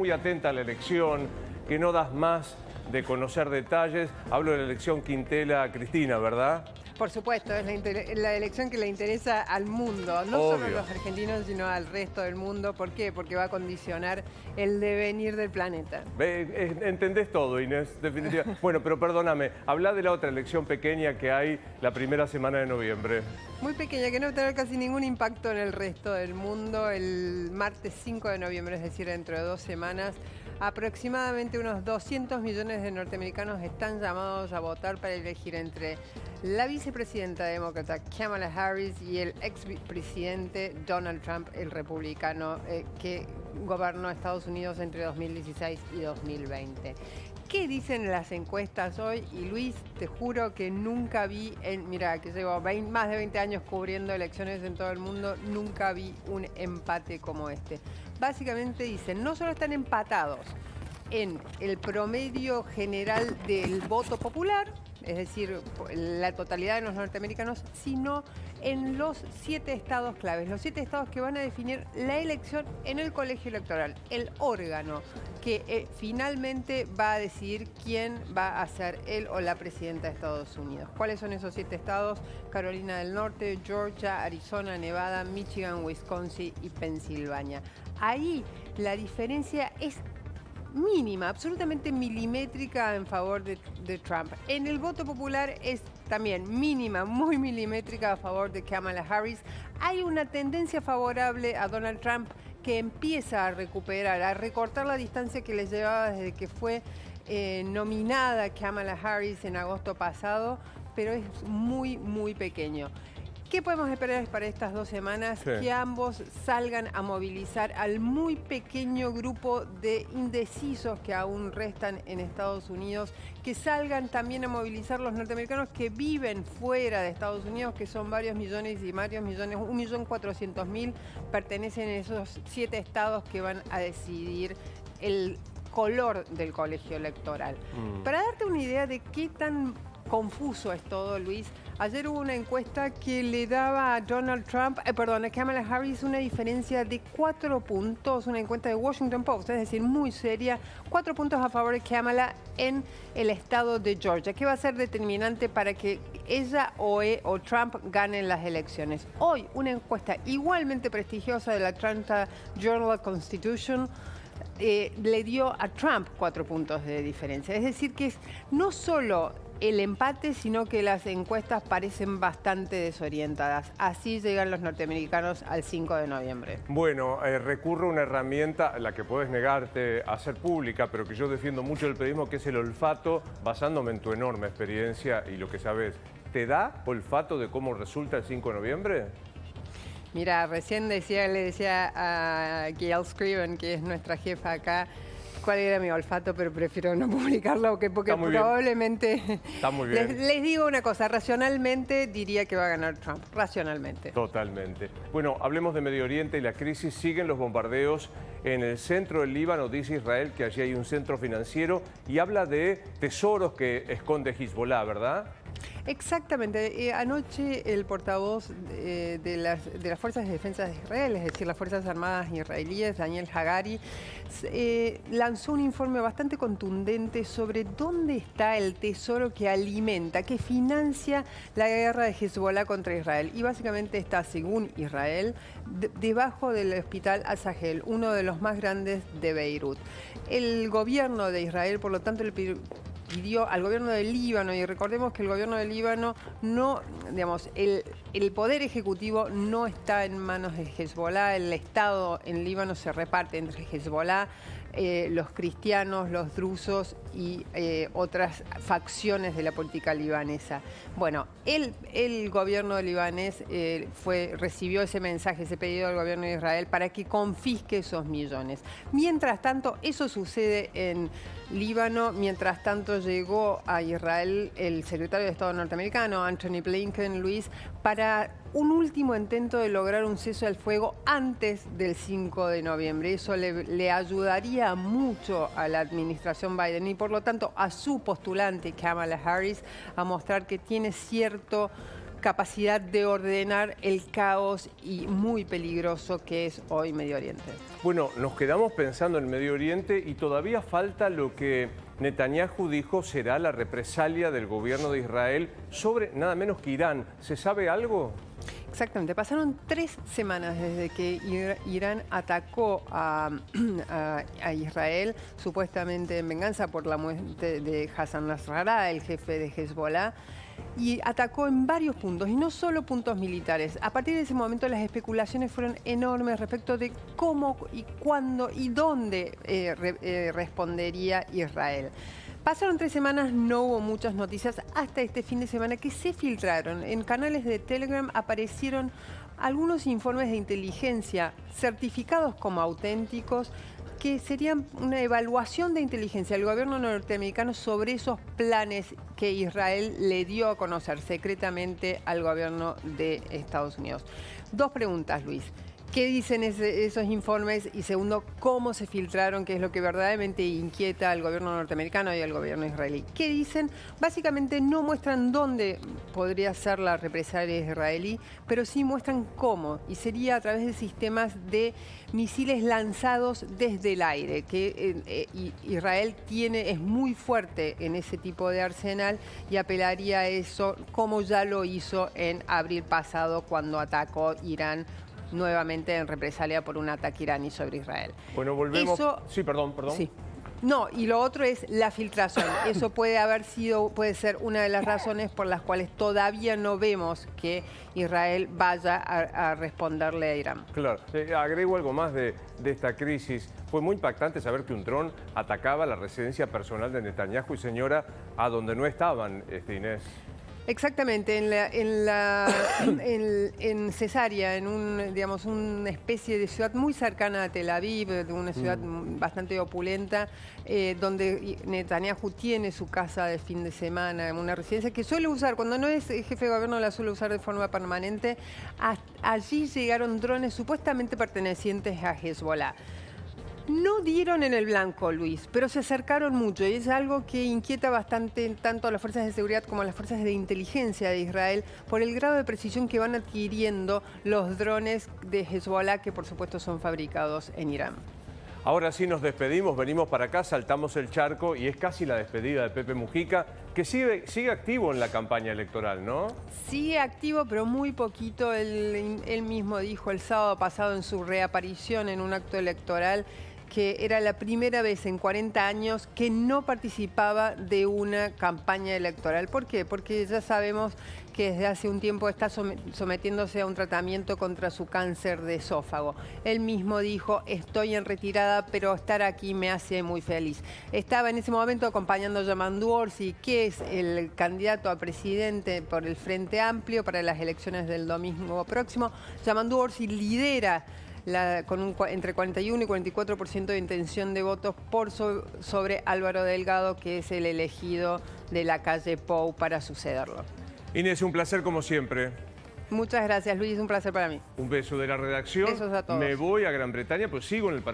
Muy atenta a la elección, que no das más de conocer detalles. Hablo de la elección Quintela-Cristina, ¿verdad? Por supuesto, es la elección que le interesa al mundo, no solo a los argentinos, sino al resto del mundo. ¿Por qué? Porque va a condicionar el devenir del planeta. Entendés todo, Inés, definitivamente. Bueno, pero perdóname, habla de la otra elección pequeña que hay la primera semana de noviembre. Muy pequeña, que no va a tener casi ningún impacto en el resto del mundo. El martes 5 de noviembre, es decir, dentro de 2 semanas, aproximadamente unos 200 millones de norteamericanos están llamados a votar para elegir entre la vicepresidenta demócrata Kamala Harris y el expresidente Donald Trump, el republicano que gobernó Estados Unidos entre 2016 y 2020. ¿Qué dicen las encuestas hoy? Y Luis, te juro que nunca vi, mira, que llevo más de 20 años cubriendo elecciones en todo el mundo, nunca vi un empate como este. Básicamente dicen, no solo están empatados en el promedio general del voto popular, es decir, la totalidad de los norteamericanos, sino en los 7 estados claves, los 7 estados que van a definir la elección en el colegio electoral, el órgano que finalmente va a decidir quién va a ser él o la presidenta de Estados Unidos. ¿Cuáles son esos 7 estados? Carolina del Norte, Georgia, Arizona, Nevada, Michigan, Wisconsin y Pensilvania. Ahí la diferencia es mínima, absolutamente milimétrica en favor de Trump. En el voto popular es también mínima, muy milimétrica a favor de Kamala Harris. Hay una tendencia favorable a Donald Trump que empieza a recuperar, a recortar la distancia que le llevaba desde que fue nominada Kamala Harris en agosto pasado, pero es muy, muy pequeño. ¿Qué podemos esperar para estas 2 semanas? Sí. Que ambos salgan a movilizar al muy pequeño grupo de indecisos que aún restan en Estados Unidos, que salgan también a movilizar los norteamericanos que viven fuera de Estados Unidos, que son varios millones y varios millones, 1.400.000 pertenecen a esos 7 estados que van a decidir el color del colegio electoral. Para darte una idea de qué tan confuso es todo, Luis, ayer hubo una encuesta que le daba a a Kamala Harris una diferencia de 4 puntos, una encuesta de Washington Post, es decir, muy seria, 4 puntos a favor de Kamala en el estado de Georgia, que va a ser determinante para que ella o Trump ganen las elecciones. Hoy, una encuesta igualmente prestigiosa de la Atlanta Journal-Constitution le dio a Trump 4 puntos de diferencia. Es decir, que es no solo el empate, sino que las encuestas parecen bastante desorientadas. Así llegan los norteamericanos al 5 de noviembre. Bueno, recurro a una herramienta, la que puedes negarte a hacer pública, pero que yo defiendo mucho del periodismo, que es el olfato, basándome en tu enorme experiencia y lo que sabes. ¿Te da olfato de cómo resulta el 5 de noviembre? Mira, recién le decía a Gail Scriven, que es nuestra jefa acá, cuál era mi olfato, pero prefiero no publicarlo porque probablemente... Está muy bien. Les digo una cosa, racionalmente diría que va a ganar Trump, racionalmente. Totalmente. Bueno, hablemos de Medio Oriente y la crisis. Siguen los bombardeos en el centro del Líbano. Dice Israel que allí hay un centro financiero y habla de tesoros que esconde Hezbollah, ¿verdad? Exactamente. Anoche el portavoz de las Fuerzas de Defensa de Israel, es decir, las Fuerzas Armadas israelíes, Daniel Hagari, lanzó un informe bastante contundente sobre dónde está el tesoro que alimenta, que financia la guerra de Hezbollah contra Israel. Y básicamente está, según Israel, debajo del hospital Al-Sahel, uno de los más grandes de Beirut. El gobierno de Israel, por lo tanto, le pidió al gobierno del Líbano, y recordemos que el gobierno del Líbano no, digamos, el poder ejecutivo no está en manos de Hezbollah, el Estado en Líbano se reparte entre Hezbollah, los cristianos, los drusos y otras facciones de la política libanesa. Bueno, el gobierno libanés recibió ese mensaje, ese pedido del gobierno de Israel para que confisque esos millones. Mientras tanto, eso sucede en Líbano. Mientras tanto, llegó a Israel el secretario de Estado norteamericano, Antony Blinken, Luis, para un último intento de lograr un cese al fuego antes del 5 de noviembre. Eso le ayudaría mucho a la administración Biden y por lo tanto a su postulante Kamala Harris a mostrar que tiene cierto capacidad de ordenar el caos y muy peligroso que es hoy Medio Oriente. Bueno, nos quedamos pensando en Medio Oriente y todavía falta lo que Netanyahu dijo será la represalia del gobierno de Israel sobre nada menos que Irán. ¿Se sabe algo? Exactamente, pasaron 3 semanas desde que Irán atacó a Israel, supuestamente en venganza por la muerte de Hassan Nasrallah, el jefe de Hezbollah, y atacó en varios puntos, y no solo puntos militares. A partir de ese momento las especulaciones fueron enormes respecto de cómo y cuándo y dónde respondería Israel. Pasaron 3 semanas, no hubo muchas noticias hasta este fin de semana que se filtraron. En canales de Telegram aparecieron algunos informes de inteligencia certificados como auténticos que serían una evaluación de inteligencia del gobierno norteamericano sobre esos planes que Israel le dio a conocer secretamente al gobierno de Estados Unidos. 2 preguntas, Luis. ¿Qué dicen esos informes? Y segundo, ¿cómo se filtraron? Que es lo que verdaderamente inquieta al gobierno norteamericano y al gobierno israelí. ¿Qué dicen? Básicamente no muestran dónde podría ser la represalia israelí, pero sí muestran cómo. Y sería a través de sistemas de misiles lanzados desde el aire, que Israel es muy fuerte en ese tipo de arsenal y apelaría a eso como ya lo hizo en abril pasado cuando atacó Irán nuevamente en represalia por un ataque iraní sobre Israel. Bueno, volvemos. Sí, perdón. Sí. No, y lo otro es la filtración. Eso puede ser una de las razones por las cuales todavía no vemos que Israel vaya a responderle a Irán. Claro. Agrego algo más de esta crisis. Fue muy impactante saber que un dron atacaba la residencia personal de Netanyahu y señora a donde no estaban, Inés. Exactamente, en Cesarea, en una especie de ciudad muy cercana a Tel Aviv, de una ciudad bastante opulenta, donde Netanyahu tiene su casa de fin de semana, una residencia que suele usar, cuando no es jefe de gobierno la suele usar de forma permanente. Allí llegaron drones supuestamente pertenecientes a Hezbollah. No dieron en el blanco, Luis, pero se acercaron mucho y es algo que inquieta bastante tanto a las fuerzas de seguridad como a las fuerzas de inteligencia de Israel por el grado de precisión que van adquiriendo los drones de Hezbollah, que por supuesto son fabricados en Irán. Ahora sí nos despedimos, venimos para acá, saltamos el charco y es casi la despedida de Pepe Mujica, que sigue activo en la campaña electoral, ¿no? Sigue activo, pero muy poquito. Él mismo dijo el sábado pasado en su reaparición en un acto electoral que era la primera vez en 40 años que no participaba de una campaña electoral. ¿Por qué? Porque ya sabemos que desde hace un tiempo está sometiéndose a un tratamiento contra su cáncer de esófago. Él mismo dijo, estoy en retirada, pero estar aquí me hace muy feliz. Estaba en ese momento acompañando a Yamandu Orsi, que es el candidato a presidente por el Frente Amplio para las elecciones del domingo próximo. Yamandu Orsi lidera con entre 41 y 44% de intención de votos sobre Álvaro Delgado, que es el elegido de la calle Pou para sucederlo. Inés, un placer como siempre. Muchas gracias, Luis, un placer para mí. Un beso de la redacción. Besos a todos. Me voy a Gran Bretaña, pues sigo en el panorama.